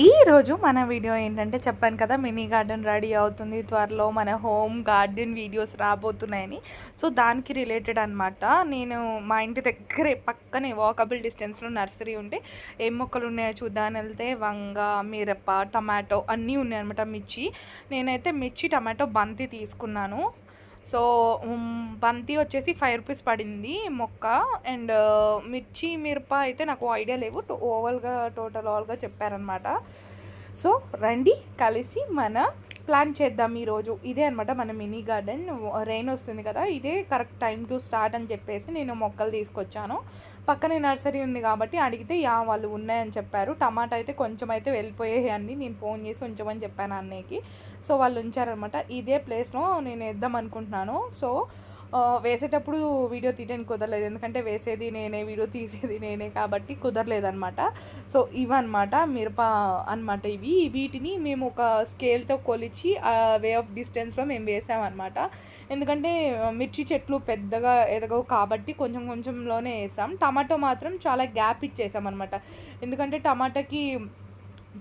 ఈరోజు మన వీడియో ఏంటంటే చెప్పాను కదా, మినీ గార్డెన్ రెడీ అవుతుంది, త్వరలో మన హోమ్ గార్డెన్ వీడియోస్ రాబోతున్నాయని. సో దానికి రిలేటెడ్ అనమాట. నేను మా ఇంటి దగ్గరే పక్కనే వాకబుల్ డిస్టెన్స్లో నర్సరీ ఉంటే ఏం మొక్కలు ఉన్నాయో చూద్దామని వెళ్తే వంగ, మిరప, టమాటో అన్నీ ఉన్నాయన్నమాట. మిర్చి, నేనైతే మిర్చి టమాటో బంతి తీసుకున్నాను. సో బంతి వచ్చేసి 5 రూపీస్ పడింది మొక్క. అండ్ మిర్చి మిరప అయితే నాకు ఐడియా లేవు, టోటల్ ఆల్గా చెప్పారనమాట. సో రండి కలిసి మన ప్లాన్ చేద్దాం ఈరోజు. ఇదే అనమాట మన మినీ గార్డెన్. రెయిన్ వస్తుంది కదా, ఇదే కరెక్ట్ టైం టు స్టార్ట్ అని చెప్పేసి నేను మొక్కలు తీసుకొచ్చాను. పక్కనే నర్సరీ ఉంది కాబట్టి అడిగితే వాళ్ళు ఉన్నాయని చెప్పారు. టమాటా అయితే కొంచెం అయితే వెళ్ళిపోయాయి అన్నీ, నేను ఫోన్ చేసి ఉంచమని చెప్పాను అన్నయ్యకి. సో వాళ్ళు ఉంచారనమాట. ఇదే ప్లేస్లో నేను వేద్దాం అనుకుంటున్నాను. సో వేసేటప్పుడు వీడియో తీయడానికి కుదరలేదు, ఎందుకంటే వేసేది నేనే, వీడియో తీసేది నేనే కాబట్టి కుదరలేదనమాట. సో ఇవన్నమాట మిరప అనమాట. వీటిని మేము ఒక స్కేల్తో కొలిచి వే ఆఫ్ డిస్టెన్స్లో మేము వేసామన్నమాట. ఎందుకంటే మిర్చి చెట్లు పెద్దగా ఎదగవు కాబట్టి కొంచెం కొంచెంలోనే వేసాం. టమాటో మాత్రం చాలా గ్యాప్ ఇచ్చేసామన్నమాట. ఎందుకంటే టమాటాకి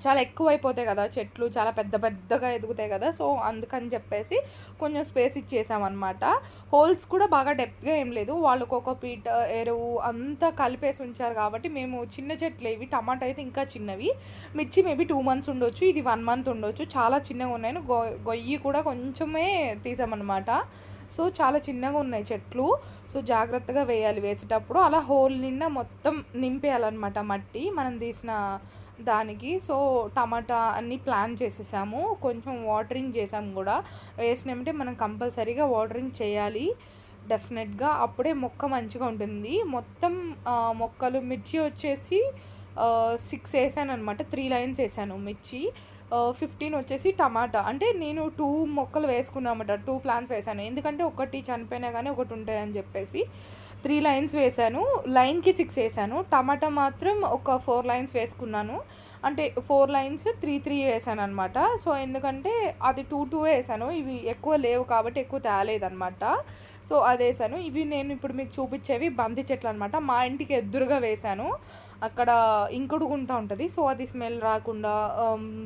చాలా ఎక్కువైపోతాయి కదా, చెట్లు చాలా పెద్ద పెద్దగా ఎదుగుతాయి కదా. సో అందుకని చెప్పేసి కొంచెం స్పేస్ ఇచ్చేసామన్నమాట. హోల్స్ కూడా బాగా డెప్త్గా ఏం లేదు, వాళ్ళు కోకోపీట్ ఎరువు అంతా కలిపేసి ఉంచారు కాబట్టి మేము చిన్న చెట్లు ఇవి. టమాటా అయితే ఇంకా చిన్నవి, మిర్చి మేబీ 2 months ఉండొచ్చు, ఇది 1 month ఉండొచ్చు. చాలా చిన్నగా ఉన్నాయి, గొయ్యి కూడా కొంచెమే తీసామన్నమాట. సో చాలా చిన్నగా ఉన్నాయి చెట్లు. సో జాగ్రత్తగా వేయాలి వేసేటప్పుడు. అలా హోల్ నిండా మొత్తం నింపేయాలన్నమాట మట్టి మనం తీసిన దానికి. సో టమాటా అన్నీ ప్లాన్ చేసేసాము, కొంచెం వాటరింగ్ చేసాము కూడా. వేసినామంటే మనం కంపల్సరీగా వాటరింగ్ చేయాలి డెఫినెట్గా, అప్పుడే మొక్క మంచిగా ఉంటుంది. మొత్తం మొక్కలు మిర్చి వచ్చేసి 6 వేసాను అనమాట. 3 lines వేసాను మిర్చి. 15 వచ్చేసి టమాటా. అంటే నేను 2 మొక్కలు వేసుకున్నామట, 2 plants వేసాను, ఎందుకంటే ఒకటి చనిపోయినా కానీ ఒకటి ఉంటాయని చెప్పేసి 3 lines వేసాను. లైన్కి 6 వేసాను. టమాటా మాత్రం ఒక 4 lines వేసుకున్నాను, అంటే 4 lines 3 వేసాను అనమాట. సో ఎందుకంటే అది 2 వేసాను, ఇవి ఎక్కువ లేవు కాబట్టి ఎక్కువ తేలేదనమాట. సో అది వేసాను. ఇవి నేను ఇప్పుడు మీకు చూపించేవి బంతి చెట్లు అనమాట. మా ఇంటికి ఎదురుగా వేసాను, అక్కడ ఇంకుడుగుంటా ఉంటుంది. సో అది స్మెల్ రాకుండా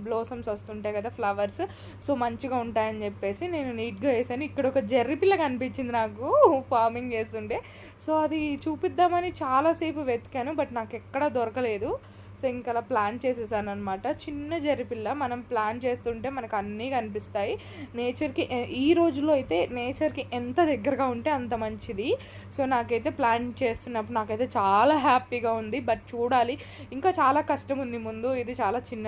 బ్లోసమ్స్ వస్తుంటాయి కదా, ఫ్లవర్స్, సో మంచిగా ఉంటాయని చెప్పేసి నేను నీట్గా వేసాను. ఇక్కడ ఒక జెర్రీ పిల్ల కనిపించింది నాకు ఫార్మింగ్ చేస్తుంటే. సో అది చూపిద్దామని చాలాసేపు వెతికాను, బట్ నాకు ఎక్కడా దొరకలేదు. సో ఇంకా అలా ప్లాన్ చేసేసాను అనమాట. చిన్న జెర్రిపిల్ల, మనం ప్లాన్ చేస్తుంటే మనకు అన్నీ కనిపిస్తాయి. నేచర్కి ఈ రోజులో అయితే నేచర్కి ఎంత దగ్గరగా ఉంటే అంత మంచిది. సో నాకైతే ప్లాన్ చేస్తున్నప్పుడు నాకైతే చాలా హ్యాపీగా ఉంది, బట్ చూడాలి, ఇంకా చాలా కష్టం ఉంది ముందు. ఇది చాలా చిన్న